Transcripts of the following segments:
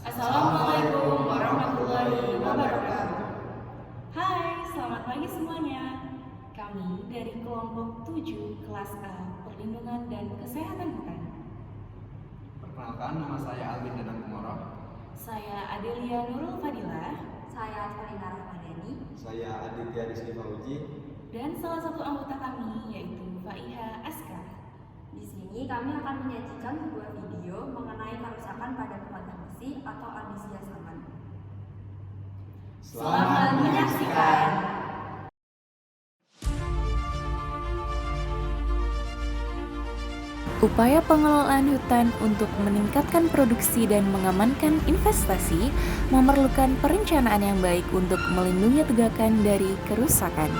Assalamualaikum warahmatullahi wabarakatuh. Hai, selamat pagi semuanya. Kami dari kelompok 7 kelas A Perlindungan dan Kesehatan Hutan. Perkenalkan, nama saya Alvin Danang Kumoro. Saya Adelia Nurul Fadilah. Saya Farina Rahmadani. Saya Aditya Rizky Fauji. Dan salah satu anggota kami yaitu Faiha Askar. Di sini kami akan menyajikan sebuah video mengenai kerusakan pada pematang besi atau Albizia saman. Selamat menyaksikan. Upaya pengelolaan hutan untuk meningkatkan produksi dan mengamankan investasi memerlukan perencanaan yang baik untuk melindungi tegakan dari kerusakan.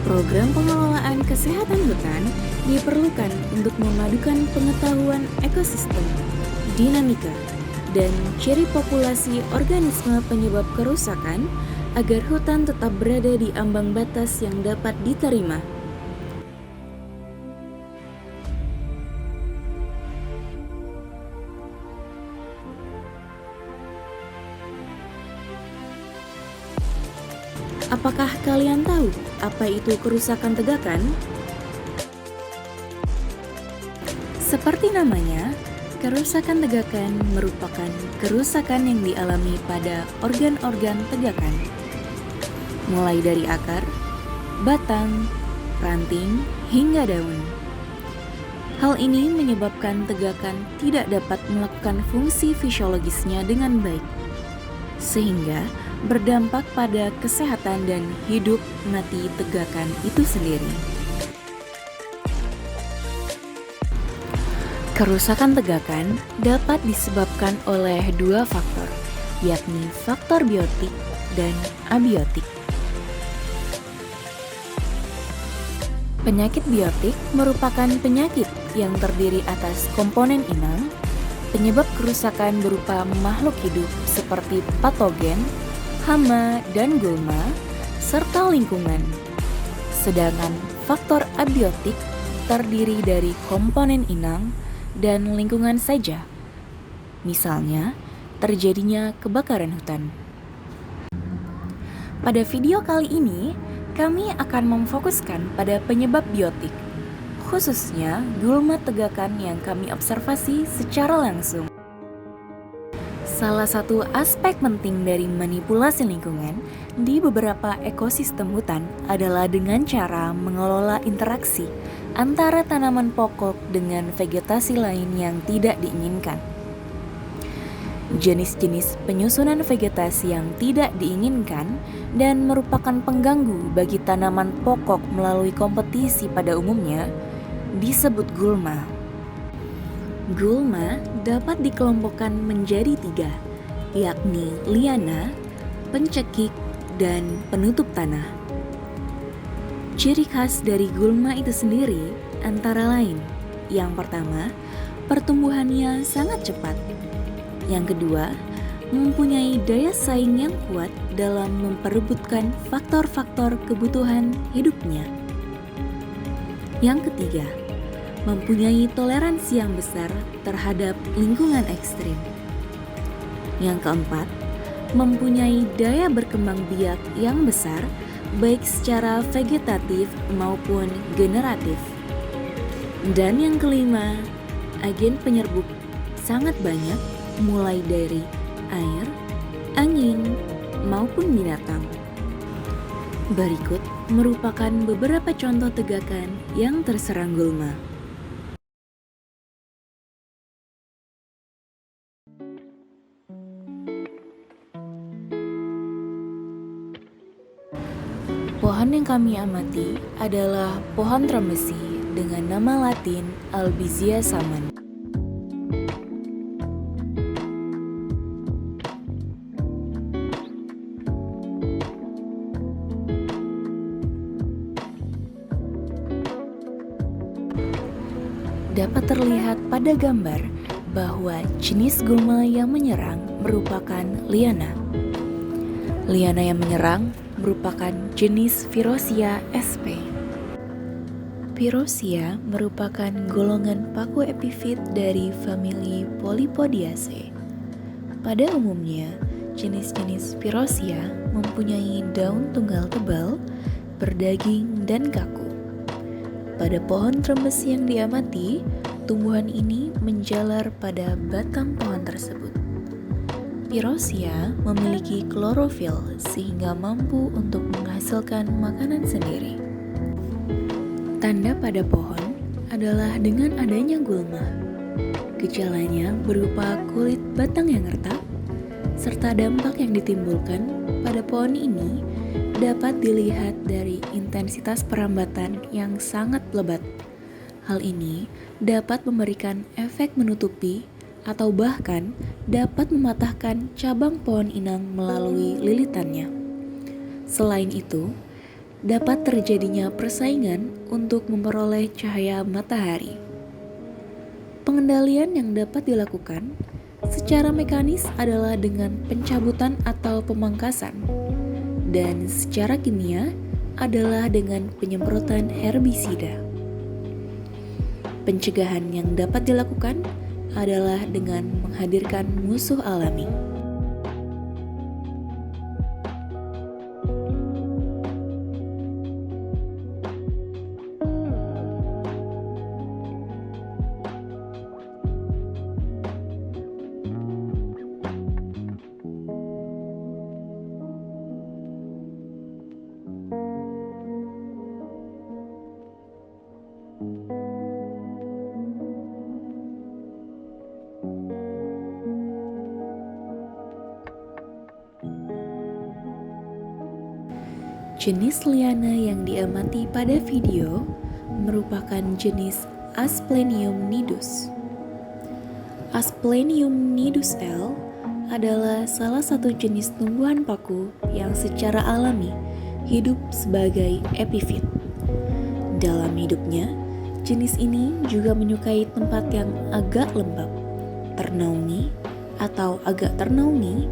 Program pengelolaan kesehatan hutan diperlukan untuk memadukan pengetahuan ekosistem, dinamika, dan ciri populasi organisme penyebab kerusakan agar hutan tetap berada di ambang batas yang dapat diterima. Apakah kalian tahu apa itu kerusakan tegakan? Seperti namanya, kerusakan tegakan merupakan kerusakan yang dialami pada organ-organ tegakan, mulai dari akar, batang, ranting, hingga daun. Hal ini menyebabkan tegakan tidak dapat melakukan fungsi fisiologisnya dengan baik, sehingga berdampak pada kesehatan dan hidup mati tegakan itu sendiri. Kerusakan tegakan dapat disebabkan oleh dua faktor, yakni faktor biotik dan abiotik. Penyakit biotik merupakan penyakit yang terdiri atas komponen inang, penyebab kerusakan berupa makhluk hidup seperti patogen, hama dan gulma, serta lingkungan. Sedangkan faktor abiotik terdiri dari komponen inang dan lingkungan saja. Misalnya, terjadinya kebakaran hutan. Pada video kali ini, kami akan memfokuskan pada penyebab biotik, khususnya gulma tegakan yang kami observasi secara langsung. Salah satu aspek penting dari manipulasi lingkungan di beberapa ekosistem hutan adalah dengan cara mengelola interaksi antara tanaman pokok dengan vegetasi lain yang tidak diinginkan. Jenis-jenis penyusunan vegetasi yang tidak diinginkan dan merupakan pengganggu bagi tanaman pokok melalui kompetisi pada umumnya disebut gulma. Gulma dapat dikelompokkan menjadi 3, yakni liana, pencekik, dan penutup tanah. Ciri khas dari gulma itu sendiri antara lain, yang pertama, pertumbuhannya sangat cepat. Yang kedua, mempunyai daya saing yang kuat dalam memperebutkan faktor-faktor kebutuhan hidupnya. Yang ketiga, mempunyai toleransi yang besar terhadap lingkungan ekstrim. Yang keempat, mempunyai daya berkembang biak yang besar baik secara vegetatif maupun generatif. Dan yang kelima, agen penyerbuk sangat banyak mulai dari air, angin, maupun binatang. Berikut merupakan beberapa contoh tegakan yang terserang gulma. Pohon yang kami amati adalah pohon trembesi dengan nama latin Albizia saman. Dapat terlihat pada gambar bahwa jenis gulma yang menyerang merupakan liana. Liana yang menyerang merupakan jenis Virosia sp. Virosia merupakan golongan paku epifit dari famili Polypodiaceae. Pada umumnya, jenis-jenis Virosia mempunyai daun tunggal tebal, berdaging, dan kaku. Pada pohon trembes yang diamati, tumbuhan ini menjalar pada batang pohon tersebut. Virosia memiliki klorofil sehingga mampu untuk menghasilkan makanan sendiri. Tanda pada pohon adalah dengan adanya gulma. Gejalanya berupa kulit batang yang retak, serta dampak yang ditimbulkan pada pohon ini dapat dilihat dari intensitas perambatan yang sangat lebat. Hal ini dapat memberikan efek menutupi atau bahkan dapat mematahkan cabang pohon inang melalui lilitannya. Selain itu, dapat terjadinya persaingan untuk memperoleh cahaya matahari. Pengendalian yang dapat dilakukan secara mekanis adalah dengan pencabutan atau pemangkasan, dan secara kimia adalah dengan penyemprotan herbisida. Pencegahan yang dapat dilakukan adalah dengan menghadirkan musuh alami. Jenis liana yang diamati pada video merupakan jenis Asplenium nidus. Asplenium nidus L adalah salah satu jenis tumbuhan paku yang secara alami hidup sebagai epifit. Dalam hidupnya, jenis ini juga menyukai tempat yang agak lembab, ternaungi atau agak ternaungi,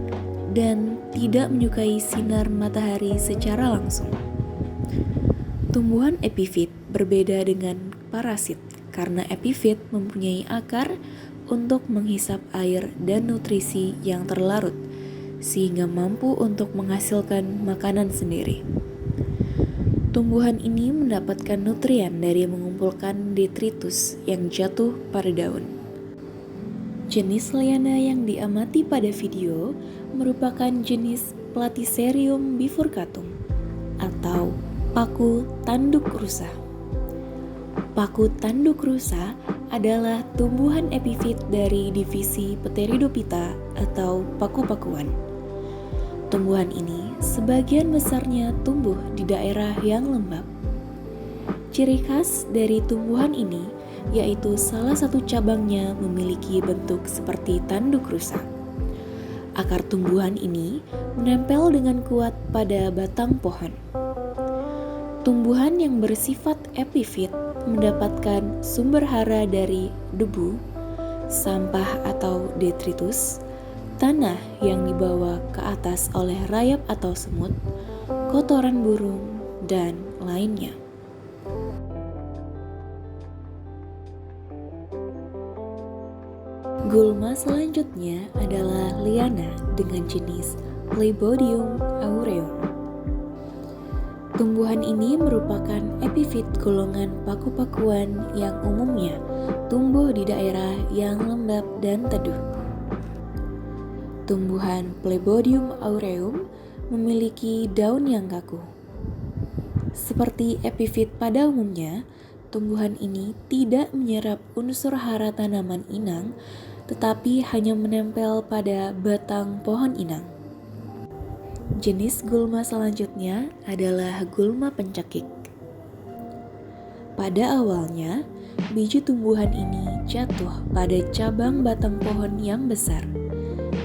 dan tidak menyukai sinar matahari secara langsung. Tumbuhan epifit berbeda dengan parasit karena epifit mempunyai akar untuk menghisap air dan nutrisi yang terlarut, sehingga mampu untuk menghasilkan makanan sendiri. Tumbuhan ini mendapatkan nutrien dari mengumpulkan detritus yang jatuh pada daun. Jenis liana yang diamati pada video merupakan jenis Platycerium bifurcatum atau paku tanduk rusa. Paku tanduk rusa adalah tumbuhan epifit dari divisi Pteridophyta atau paku-pakuan. Tumbuhan ini sebagian besarnya tumbuh di daerah yang lembab. Ciri khas dari tumbuhan ini yaitu salah satu cabangnya memiliki bentuk seperti tanduk rusa. Akar tumbuhan ini menempel dengan kuat pada batang pohon. Tumbuhan yang bersifat epifit mendapatkan sumber hara dari debu, sampah atau detritus, tanah yang dibawa ke atas oleh rayap atau semut, kotoran burung, dan lainnya. Gulma selanjutnya adalah liana dengan jenis Phlebodium aureum. Tumbuhan ini merupakan epifit golongan paku-pakuan yang umumnya tumbuh di daerah yang lembab dan teduh. Tumbuhan Phlebodium aureum memiliki daun yang kaku. Seperti epifit pada umumnya, tumbuhan ini tidak menyerap unsur hara tanaman inang, tetapi hanya menempel pada batang pohon inang. Jenis gulma selanjutnya adalah gulma pencekik. Pada awalnya, biji tumbuhan ini jatuh pada cabang batang pohon yang besar.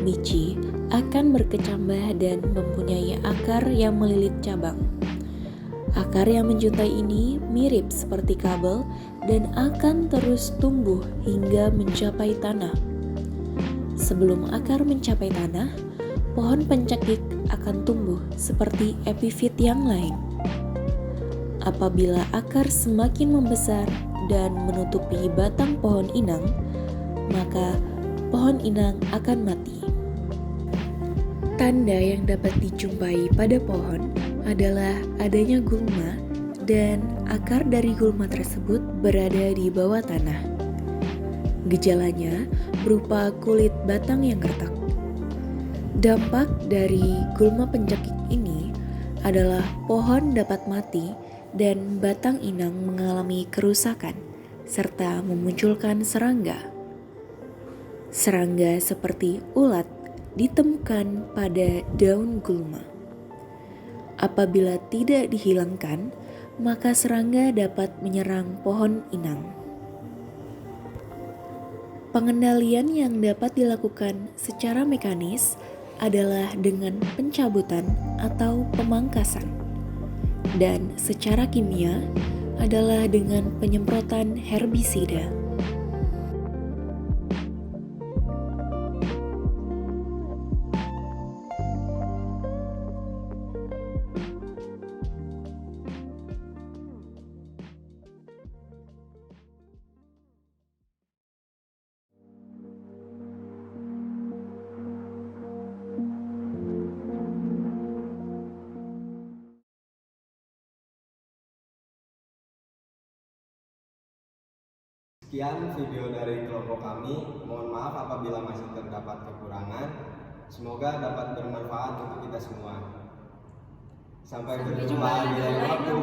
Biji akan berkecambah dan mempunyai akar yang melilit cabang. Akar yang menjuntai ini mirip seperti kabel dan akan terus tumbuh hingga mencapai tanah. Sebelum akar mencapai tanah, pohon pencekik akan tumbuh seperti epifit yang lain. Apabila akar semakin membesar dan menutupi batang pohon inang, maka pohon inang akan mati. Tanda yang dapat dijumpai pada pohon adalah adanya gulma dan akar dari gulma tersebut berada di bawah tanah. Gejalanya berupa kulit batang yang retak. Dampak dari gulma pencekik ini adalah pohon dapat mati dan batang inang mengalami kerusakan serta memunculkan serangga. Serangga seperti ulat ditemukan pada daun gulma. Apabila tidak dihilangkan, maka serangga dapat menyerang pohon inang. Pengendalian yang dapat dilakukan secara mekanis adalah dengan pencabutan atau pemangkasan, dan secara kimia adalah dengan penyemprotan herbisida. Sekian video dari kelompok kami. Mohon maaf apabila masih terdapat kekurangan. Semoga dapat bermanfaat untuk kita semua. Sampai berjumpa di lain waktu.